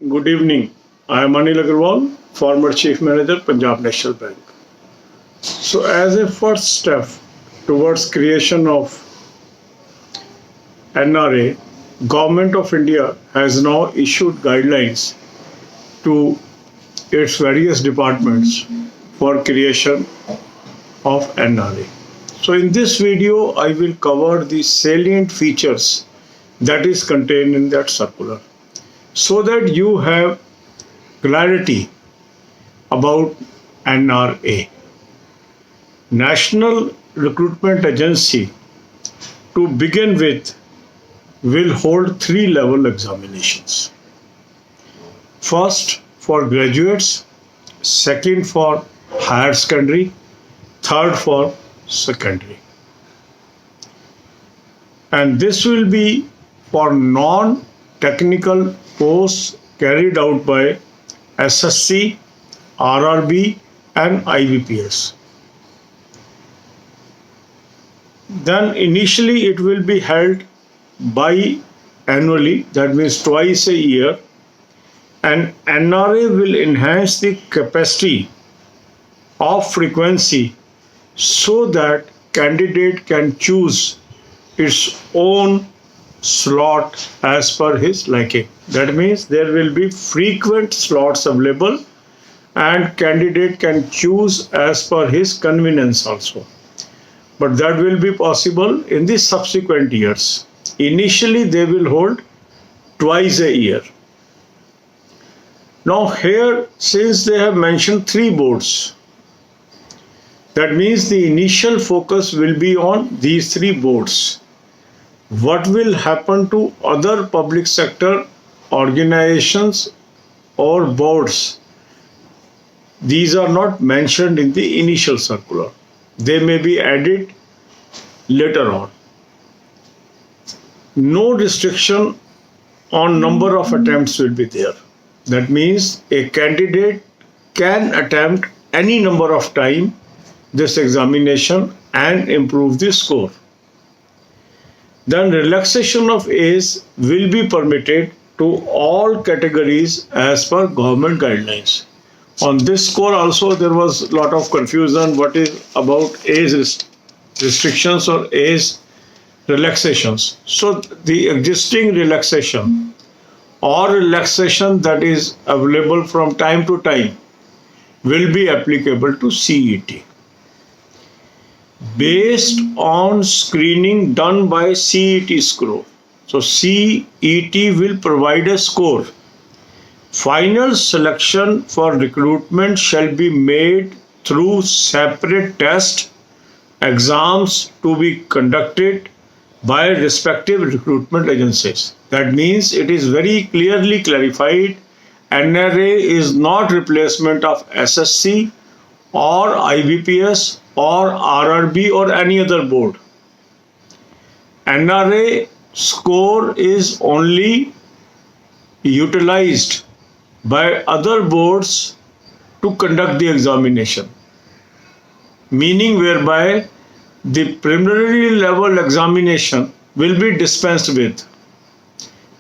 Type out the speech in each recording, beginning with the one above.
Good evening. I am Anil Agarwal, former Chief Manager, Punjab National Bank. So, as a first step towards creation of NRA, Government of India has now issued guidelines to its various departments for creation of NRA. So, in this video, I will cover the salient features that is contained in that circular, so that you have clarity about NRA. National Recruitment Agency, to begin with, will hold 3-level examinations. First for graduates, second for higher secondary, third for secondary. And this will be for non-technical posts carried out by SSC, RRB and IBPS. Then initially it will be held bi-annually, that means twice a year, and NRA will enhance the capacity of frequency so that candidate can choose its own slot as per his liking. That means there will be frequent slots available and candidate can choose as per his convenience also. But that will be possible in the subsequent years. Initially they will hold twice a year. Now here, since they have mentioned 3 boards, that means the initial focus will be on these 3 boards. What will happen to other public sector organizations or boards? These are not mentioned in the initial circular. They may be added later on. No restriction on number of attempts will be there. That means a candidate can attempt any number of times this examination and improve the score. Then relaxation of age will be permitted to all categories as per government guidelines. On this score also there was a lot of confusion what is about age restrictions or age relaxations. So the existing relaxation or relaxation that is available from time to time will be applicable to CET. Based on screening done by CET score. So CET will provide a score. Final selection for recruitment shall be made through separate test exams to be conducted by respective recruitment agencies. That means it is very clearly clarified NRA is not replacement of SSC or IBPS or RRB or any other board. NRA score is only utilized by other boards to conduct the examination, meaning whereby the preliminary level examination will be dispensed with,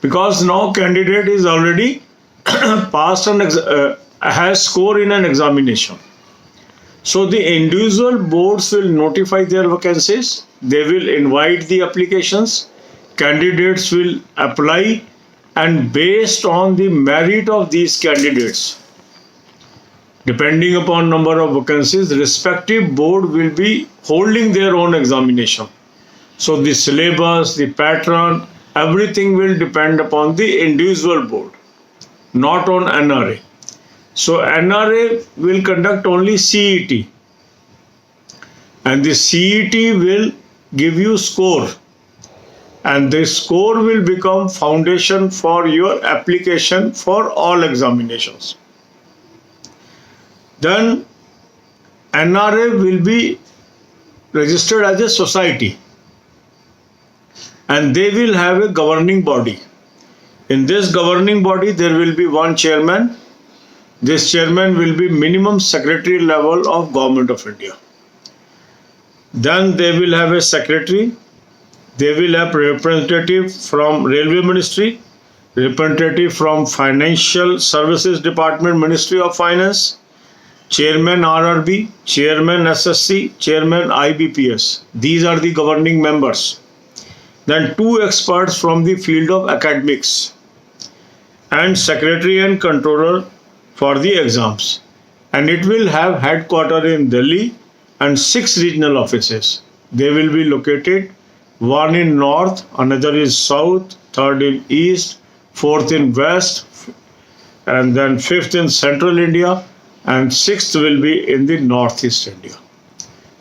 because now candidate is already passed and has score in an examination. So the individual boards will notify their vacancies, they will invite the applications, candidates will apply, and based on the merit of these candidates, depending upon number of vacancies, respective board will be holding their own examination. So the syllabus, the pattern, everything will depend upon the individual board, not on NRA. So NRA will conduct only CET, and the CET will give you score, and the score will become foundation for your application for all examinations. Then NRA will be registered as a society and they will have a governing body. In this governing body there will be one chairman. This chairman will be minimum secretary level of Government of India. Then they will have a secretary, they will have representative from Railway Ministry, representative from Financial Services Department, Ministry of Finance, Chairman RRB, Chairman SSC, Chairman IBPS. These are the governing members. Then 2 experts from the field of academics and Secretary and Controller for the exams. And it will have headquarters in Delhi and 6 regional offices. They will be located, one in north, another is south, third in east, fourth in west, and then fifth in central India, and sixth will be in the northeast India.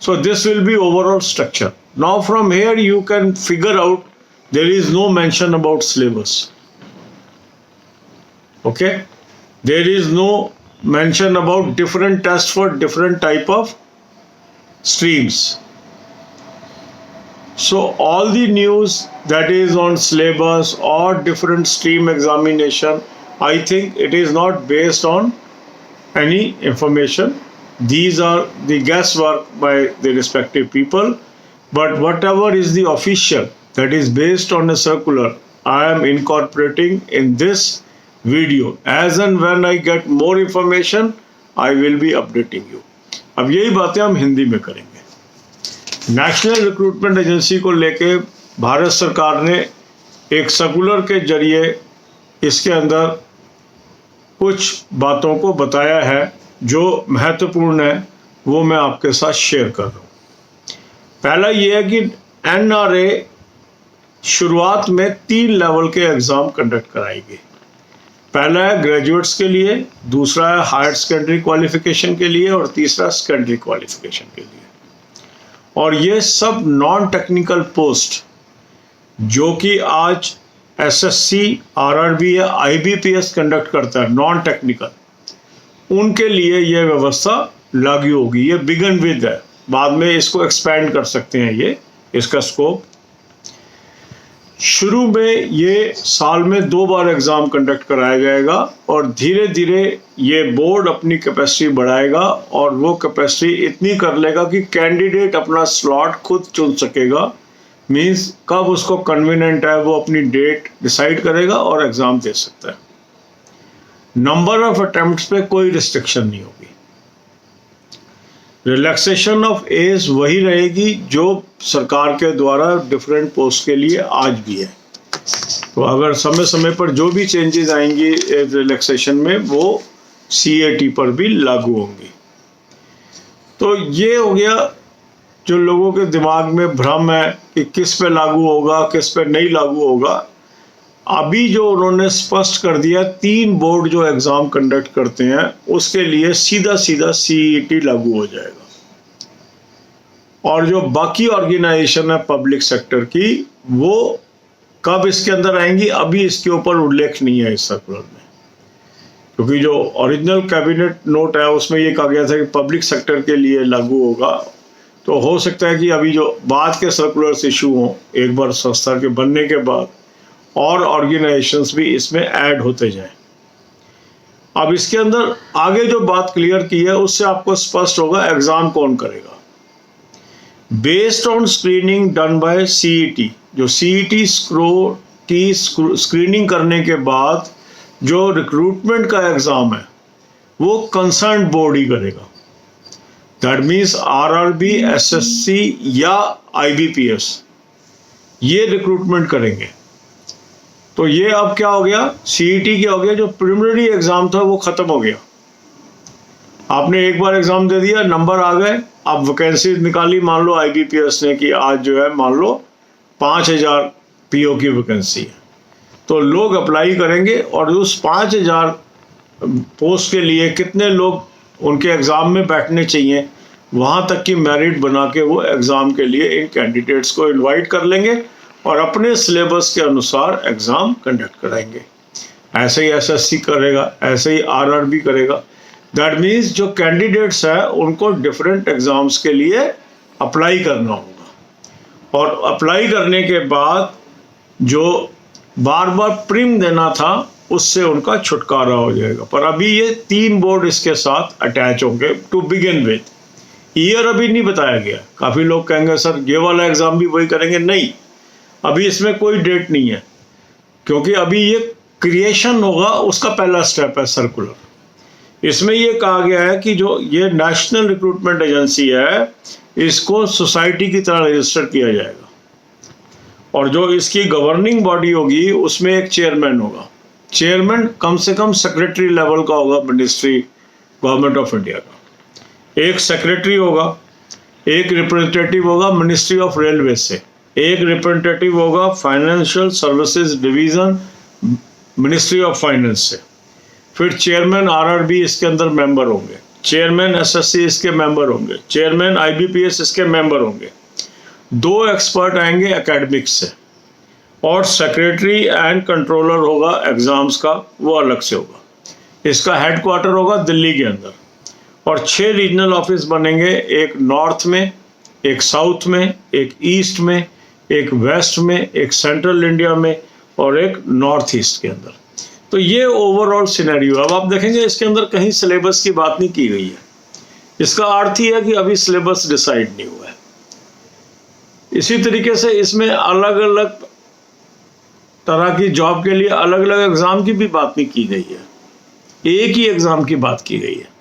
So this will be overall structure. Now from here you can figure out there is no mention about syllabus. Okay, there is no mention about different tests for different type of streams. So all the news that is on syllabus or different stream examination, I think it is not based on any information. These are the guesswork by the respective people. But whatever is the official that is based on a circular, I am incorporating in this video. As and when I get more information, I will be updating you. अब यही बातें हम हिंदी में करेंगे। National recruitment agency को लेके भारत सरकार ने एक सर्कुलर के जरिए इसके अंदर कुछ बातों को बताया है जो महत्वपूर्ण है, वो मैं आपके साथ शेयर कर रहा हूँ। पहला ये है कि NRA शुरुआत में 3 लेवल के एग्ज़ाम कंडक्ट कराएगी। पहला है ग्रेजुएट्स के लिए, दूसरा है हायर सेकेंडरी क्वालिफिकेशन के लिए और तीसरा सेकेंडरी क्वालिफिकेशन के लिए। और ये सब नॉन टेक्निकल पोस्ट जो कि आज SSC, RRB या IBPS कंडक्ट करता है, नॉन टेक्निकल, उनके लिए ये व्यवस्था लागू होगी। ये बिगन विद है, बाद में इसको एक्सपैंड कर सकते हैं। ये इसका स्कोप शुरू में ये साल में 2 बार एग्ज़ाम कंडक्ट कराया जाएगा और धीरे धीरे ये बोर्ड अपनी कैपेसिटी बढ़ाएगा और वो कैपेसिटी इतनी कर लेगा कि कैंडिडेट अपना स्लॉट खुद चुन सकेगा। मींस कब उसको कन्वीनियंट है वो अपनी डेट डिसाइड करेगा और एग्ज़ाम दे सकता है। नंबर ऑफ अटेम्प्ट्स पे कोई रिस्ट्रिक्शन नहीं होगी। रिलैक्सेशन ऑफ एज वही रहेगी जो सरकार के द्वारा डिफरेंट पोस्ट के लिए आज भी है। तो अगर समय समय पर जो भी चेंजेस आएंगी एज रिलैक्सेशन में, वो CAT पर भी लागू होंगी। तो ये हो गया जो लोगों के दिमाग में भ्रम है कि किस पे लागू होगा, किस पे नहीं लागू होगा। अभी जो उन्होंने स्पष्ट कर दिया, 3 बोर्ड जो एग्ज़ाम कंडक्ट करते हैं उसके लिए सीधा सीधा CET लागू हो जाएगा। और जो बाकी ऑर्गेनाइजेशन है पब्लिक सेक्टर की, वो कब इसके अंदर आएंगी अभी इसके ऊपर उल्लेख नहीं है इस सर्कुलर में, क्योंकि जो ओरिजिनल कैबिनेट नोट है उसमें ये कहा गया था कि पब्लिक सेक्टर के लिए लागू होगा। तो हो सकता है कि अभी जो बाद के सर्कुलर्स इशू हों एक बार संस्था के बनने के बाद, और ऑर्गेनाइजेशंस भी इसमें ऐड होते जाएं। अब इसके अंदर आगे जो बात क्लियर की है उससे आपको स्पष्ट होगा एग्ज़ाम कौन करेगा। Based on screening done by CET, जो CET की स्क्रीनिंग करने के बाद जो रिक्रूटमेंट का एग्ज़ाम है वो कंसर्न बोर्ड ही करेगा। दैट मीन्स RRB, SSC या IBPS ये रिक्रूटमेंट करेंगे। तो ये अब क्या हो गया, CET क्या हो गया, जो प्रिलिमिनरी एग्ज़ाम था वो ख़त्म हो गया। आपने एक बार एग्ज़ाम दे दिया, नंबर आ गए, अब वैकेंसी निकाली, मान लो IBPS ने कि आज जो है मान लो 5000 PO की वैकेंसी है, तो लोग अप्लाई करेंगे और उस 5000 पोस्ट के लिए कितने लोग उनके एग्ज़ाम में बैठने चाहिए, वहाँ तक की मेरिट बना के वो एग्ज़ाम के लिए इन कैंडिडेट्स को इनवाइट कर लेंगे और अपने सिलेबस के अनुसार एग्ज़ाम कंडक्ट कराएंगे। ऐसे ही SSC करेगा, ऐसे ही RRB करेगा। दैट मीन्स जो कैंडिडेट्स हैं उनको डिफरेंट एग्ज़ाम्स के लिए अप्लाई करना होगा और अप्लाई करने के बाद जो बार बार प्रीम देना था उससे उनका छुटकारा हो जाएगा। पर अभी ये 3 बोर्ड इसके साथ अटैच होंगे टू बिगिन विद। ईयर अभी नहीं बताया गया। काफ़ी लोग कहेंगे सर ये वाला एग्ज़ाम भी वही करेंगे, नहीं, अभी इसमें कोई डेट नहीं है, क्योंकि अभी ये क्रिएशन होगा उसका पहला स्टेप है सर्कुलर। इसमें ये कहा गया है कि जो ये नेशनल रिक्रूटमेंट एजेंसी है इसको सोसाइटी की तरह रजिस्टर किया जाएगा और जो इसकी गवर्निंग बॉडी होगी उसमें एक चेयरमैन होगा। चेयरमैन कम से कम सेक्रेटरी लेवल का होगा मिनिस्ट्री गवर्नमेंट ऑफ इंडिया का। एक सेक्रेटरी होगा, एक रिप्रेजेंटेटिव होगा मिनिस्ट्री ऑफ रेलवे से, एक रिप्रेजेंटेटिव होगा financial services division ministry of finance से, फिर चेयरमैन आरआरबी इसके अंदर मेंबर होंगे, चेयरमैन एसएससी इसके मेंबर होंगे, चेयरमैन आईबीपीएस इसके मेंबर होंगे, 2 एक्सपर्ट आएंगे एकेडमिक्स से और सेक्रेटरी एंड कंट्रोलर होगा एग्जाम्स का, वो अलग से होगा। इसका हेडक्वार्टर होगा दिल्ली के अंदर और 6 रीजनल ऑफिस बनेंगे, एक नॉर्थ में, एक साउथ में, एक ईस्ट में, एक वेस्ट में, एक सेंट्रल इंडिया में और एक नॉर्थ ईस्ट के अंदर। तो ये ओवरऑल सिनेरियो। अब आप देखेंगे इसके अंदर कहीं सिलेबस की बात नहीं की गई है। इसका अर्थ ही है कि अभी सिलेबस डिसाइड नहीं हुआ है। इसी तरीके से इसमें अलग अलग तरह की जॉब के लिए अलग अलग एग्जाम की भी बात नहीं की गई है, एक ही एग्जाम की बात की गई है।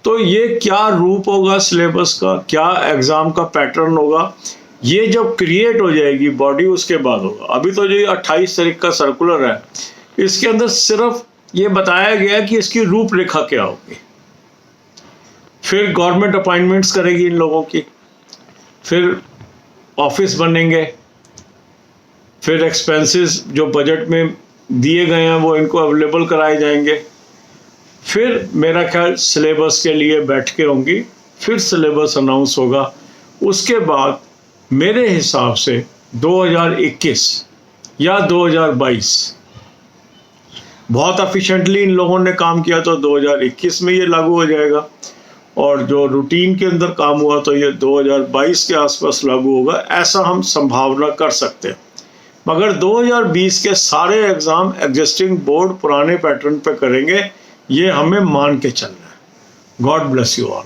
तो ये क्या रूप होगा सिलेबस का, क्या एग्जाम का पैटर्न होगा, ये जब क्रिएट हो जाएगी बॉडी उसके बाद होगा। अभी तो जो 28 तारीख का सर्कुलर है इसके अंदर सिर्फ ये बताया गया कि इसकी रूपरेखा क्या होगी। फिर गवर्नमेंट अपॉइंटमेंट्स करेगी इन लोगों की, फिर ऑफिस बनेंगे, फिर एक्सपेंसेस जो बजट में दिए गए हैं वो इनको अवेलेबल कराए जाएंगे, फिर मेरा ख्याल सिलेबस के लिए बैठकें होंगी, फिर सिलेबस अनाउंस होगा। उसके बाद मेरे हिसाब से 2021 या 2022 बहुत एफिशिएंटली इन लोगों ने काम किया तो 2021 में ये लागू हो जाएगा और जो रूटीन के अंदर काम हुआ तो ये 2022 के आसपास लागू होगा, ऐसा हम संभावना कर सकते हैं। मगर 2020 के सारे एग्ज़ाम एग्जिस्टिंग बोर्ड पुराने पैटर्न पे करेंगे, ये हमें मान के चलना है। God bless you all.